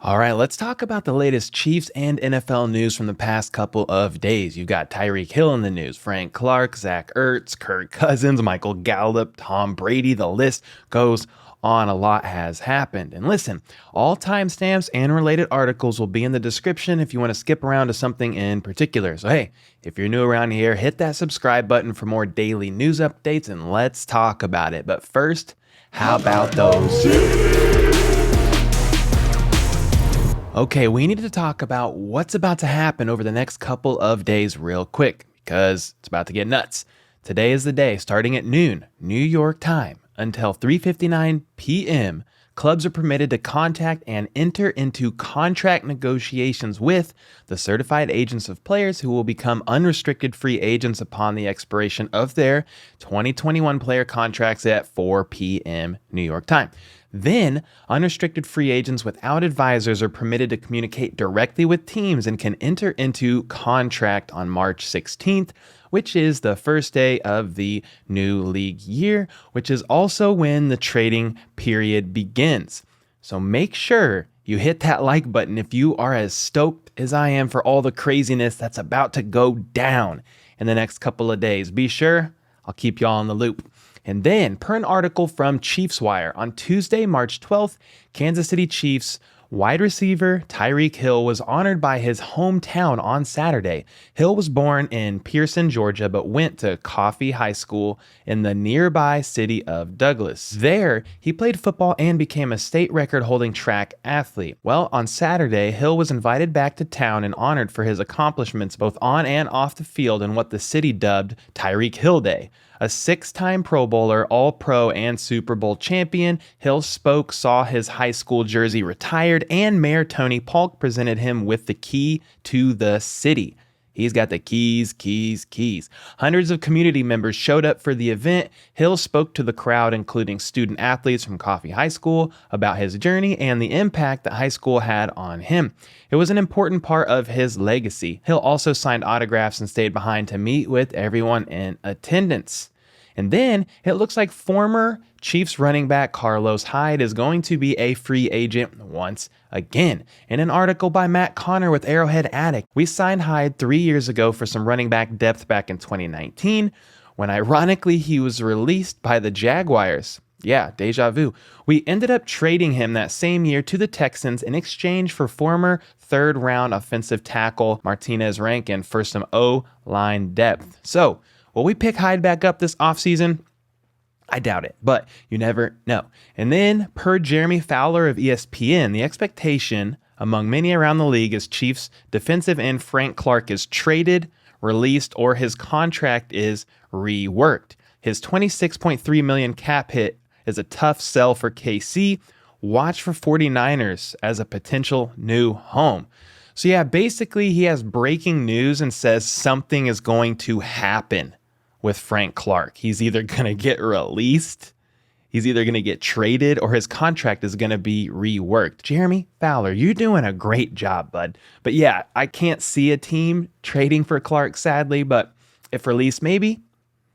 All right, let's talk about the latest Chiefs and NFL news from the past couple of days. You've got Tyreek Hill in the news, Frank Clark, Zach Ertz, Kirk Cousins, Michael Gallup, Tom Brady. The list goes on. A lot has happened. And listen, all timestamps and related articles will be in the description if you want to skip around to something in particular. So hey, if you're new around here, hit that subscribe button for more daily news updates and let's talk about it. But first, how about those? Okay, we need to talk about what's about to happen over the next couple of days real quick because it's about to get nuts. Today is the day, starting at noon, New York time, until 3:59 p.m., clubs are permitted to contact and enter into contract negotiations with the certified agents of players who will become unrestricted free agents upon the expiration of their 2021 player contracts at 4 p.m. New York time. Then, unrestricted free agents without advisors are permitted to communicate directly with teams and can enter into contract on March 16th, which is the first day of the new league year, which is also when the trading period begins. So make sure you hit that like button if you are as stoked as I am for all the craziness that's about to go down in the next couple of days. Be sure I'll keep y'all in the loop. And then, per an article from Chiefs Wire, on Tuesday, March 12th, Kansas City Chiefs wide receiver Tyreek Hill was honored by his hometown on Saturday. Hill was born in Pearson, Georgia, but went to Coffee High School in the nearby city of Douglas. There, he played football and became a state record-holding track athlete. Well, on Saturday, Hill was invited back to town and honored for his accomplishments both on and off the field in what the city dubbed Tyreek Hill Day. A six-time Pro Bowler, All-Pro, and Super Bowl champion, Hill saw his high school jersey retired, and Mayor Tony Polk presented him with the key to the city. He's got the keys. Hundreds of community members showed up for the event. Hill spoke to the crowd, including student athletes from Coffee High School, about his journey and the impact that high school had on him. It was an important part of his legacy. Hill also signed autographs and stayed behind to meet with everyone in attendance. And then it looks like former Chiefs running back Carlos Hyde is going to be a free agent once again. In an article by Matt Connor with Arrowhead Addict, we signed Hyde 3 years ago for some running back depth back in 2019, when ironically he was released by the Jaguars. Yeah, deja vu. We ended up trading him that same year to the Texans in exchange for former third-round offensive tackle Martinez Rankin for some O-line depth. So, will we pick Hyde back up this offseason? I doubt it, but you never know. And then, per Jeremy Fowler of ESPN, the expectation among many around the league is Chiefs defensive end Frank Clark is traded, released, or his contract is reworked. His $26.3 million cap hit is a tough sell for KC. Watch for 49ers as a potential new home. So yeah, basically he has breaking news and says something is going to happen with Frank Clark. He's either going to get released, he's either going to get traded, or his contract is going to be reworked. Jeremy Fowler, you're doing a great job, bud. But yeah, I can't see a team trading for Clark, sadly, but if released, maybe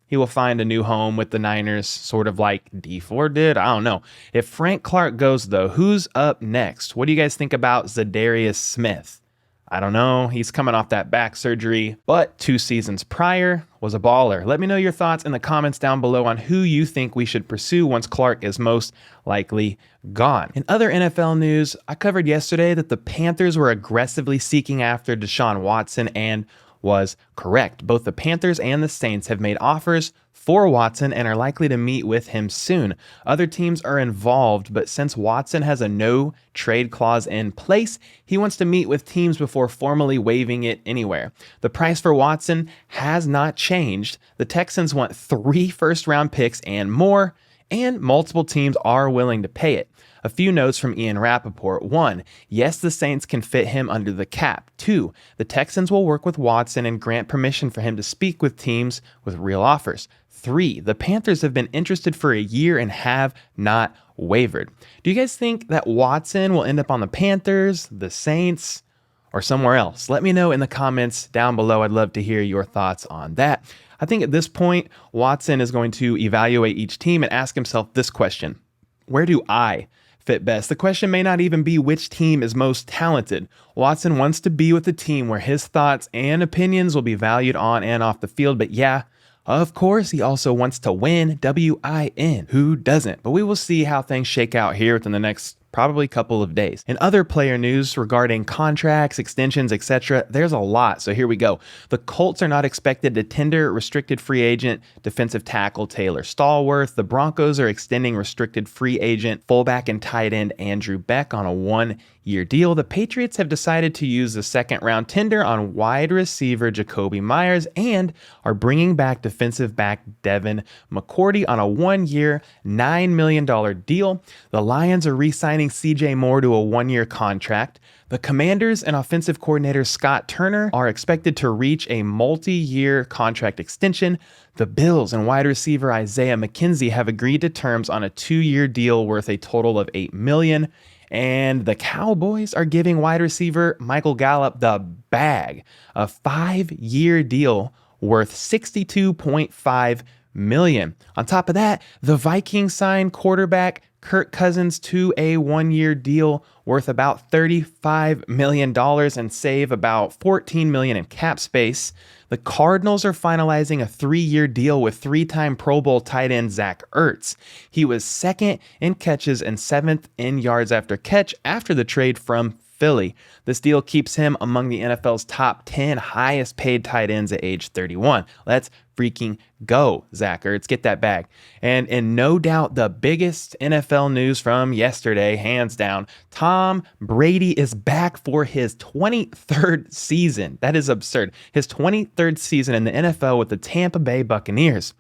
he will find a new home with the Niners, sort of like D4 did. I don't know. If Frank Clark goes, though, who's up next? What do you guys think about Zadarius Smith? I don't know. He's coming off that back surgery, but 2 seasons prior was a baller. Let me know your thoughts in the comments down below on who you think we should pursue once Clark is most likely gone. In other NFL news, I covered yesterday that the Panthers were aggressively seeking after Deshaun Watson and was correct. Both the Panthers and the Saints have made offers for Watson and are likely to meet with him soon. Other teams are involved, but since Watson has a no trade clause in place, he wants to meet with teams before formally waiving it anywhere. The price for Watson has not changed. The Texans want 3 first-round picks and more, and multiple teams are willing to pay it. A few notes from Ian Rappaport. 1, yes, the Saints can fit him under the cap. 2, the Texans will work with Watson and grant permission for him to speak with teams with real offers. 3, the Panthers have been interested for a year and have not wavered. Do you guys think that Watson will end up on the Panthers, the Saints, or somewhere else? Let me know in the comments down below. I'd love to hear your thoughts on that. I think at this point, Watson is going to evaluate each team and ask himself this question: where do I fit best. The question may not even be which team is most talented. Watson wants to be with a team where his thoughts and opinions will be valued on and off the field, but yeah, of course, he also wants to win, W-I-N. Who doesn't? But we will see how things shake out here within the next probably couple of days. In other player news regarding contracts, extensions, etc., there's a lot. So here we go. The Colts are not expected to tender restricted free agent defensive tackle Taylor Stallworth. The Broncos are extending restricted free agent fullback and tight end Andrew Beck on a 1-year deal. The Patriots have decided to use the second-round tender on wide receiver Jacoby Myers and are bringing back defensive back Devin McCourty on a 1-year, $9 million deal. The Lions are re-signing CJ Moore to a 1-year contract. The Commanders and offensive coordinator Scott Turner are expected to reach a multi-year contract extension. The Bills and wide receiver Isaiah McKenzie have agreed to terms on a 2-year deal worth a total of $8 million. And the Cowboys are giving wide receiver Michael Gallup the bag, a 5-year deal worth $62.5 million. On top of that, the Vikings signed quarterback Kirk Cousins to a 1-year deal worth about $35 million and save about $14 million in cap space. The Cardinals are finalizing a 3-year deal with 3-time Pro Bowl tight end Zach Ertz. He was 2nd in catches and 7th in yards after catch after the trade from Philly. This deal keeps him among the NFL's top 10 highest paid tight ends at age 31. Let's freaking go, Zach Ertz. Get that bag. And in no doubt the biggest NFL news from yesterday, hands down, Tom Brady is back for his 23rd season. That is absurd. His 23rd season in the NFL with the Tampa Bay Buccaneers.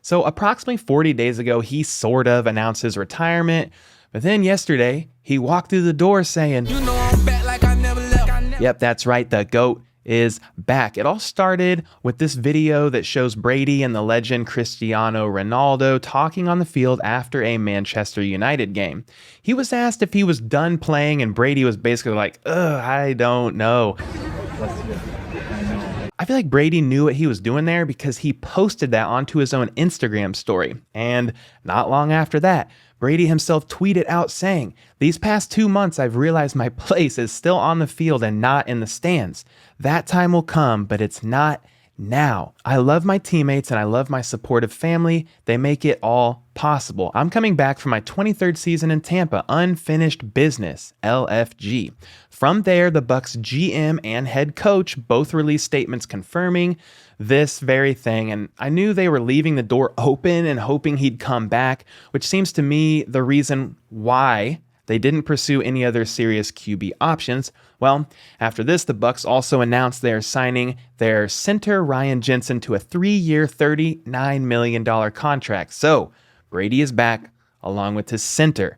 So approximately 40 days ago, he sort of announced his retirement. But then yesterday, he walked through the door saying, "You know I'm back like I never left." Yep, that's right. The GOAT is back. It all started with this video that shows Brady and the legend Cristiano Ronaldo talking on the field after a Manchester United game. He was asked if he was done playing, and Brady was basically like, I don't know. I feel like Brady knew what he was doing there because he posted that onto his own Instagram story. And not long after that, Brady himself tweeted out saying, "These past 2 months, I've realized my place is still on the field and not in the stands. That time will come, but it's not now. I love my teammates and I love my supportive family. They make it all possible. I'm coming back for my 23rd season in Tampa, unfinished business, LFG." From there, the Bucs GM and head coach both released statements confirming this very thing, and I knew they were leaving the door open and hoping he'd come back, which seems to me the reason why they didn't pursue any other serious QB options. Well, after this, the Bucs also announced they're signing their center Ryan Jensen to a 3-year, $39 million contract. So Brady is back along with his center.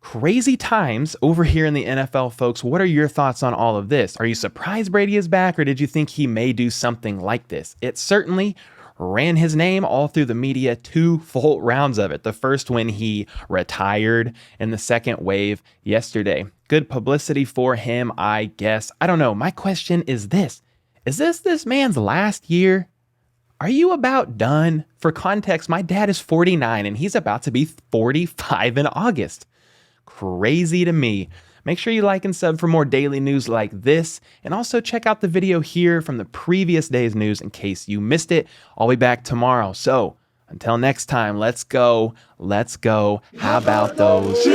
Crazy times over here in the NFL, folks. What are your thoughts on all of this? Are you surprised Brady is back, or did you think he may do something like this? It certainly ran his name all through the media, 2 full rounds of it. The first when he retired and the second wave yesterday. Good publicity for him, I guess. I don't know. My question is this. Is this man's last year? Are you about done? For context, my dad is 49 and he's about to be 45 in August. Crazy to me. Make sure you like and sub for more daily news like this, and also check out the video here from the previous day's news in case you missed it. I'll be back tomorrow. So until next time, let's go. How about those